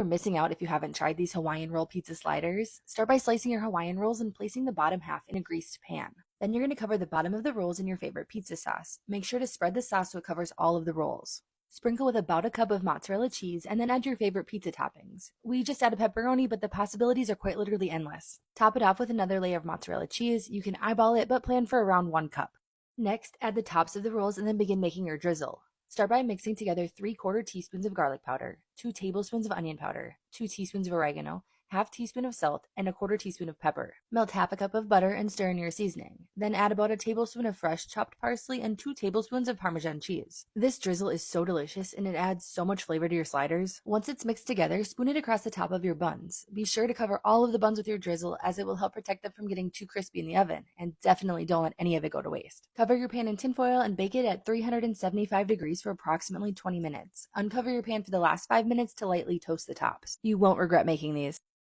You're missing out if you haven't tried these Hawaiian roll pizza sliders. Start by slicing your Hawaiian rolls and placing the bottom half in a greased pan. Then you're going to cover the bottom of the rolls in your favorite pizza sauce. Make sure to spread the sauce so it covers all of the rolls. Sprinkle with about a cup of mozzarella cheese and then add your favorite pizza toppings. We just add a pepperoni, but the possibilities are quite literally endless. Top it off with another layer of mozzarella cheese. You can eyeball it, but plan for around 1 cup. Next, add the tops of the rolls and then begin making your drizzle. Start by mixing together 3/4 teaspoons of garlic powder, 2 tablespoons of onion powder, 2 teaspoons of oregano, half teaspoon of salt, and a 1/4 teaspoon of pepper. Melt half a cup of butter and stir in your seasoning. Then add about a tablespoon of fresh chopped parsley and 2 tablespoons of Parmesan cheese. This drizzle is so delicious and it adds so much flavor to your sliders. Once it's mixed together, spoon it across the top of your buns. Be sure to cover all of the buns with your drizzle as it will help protect them from getting too crispy in the oven, and definitely don't let any of it go to waste. Cover your pan in tinfoil and bake it at 375 degrees for approximately 20 minutes. Uncover your pan for the last 5 minutes to lightly toast the tops. You won't regret making these.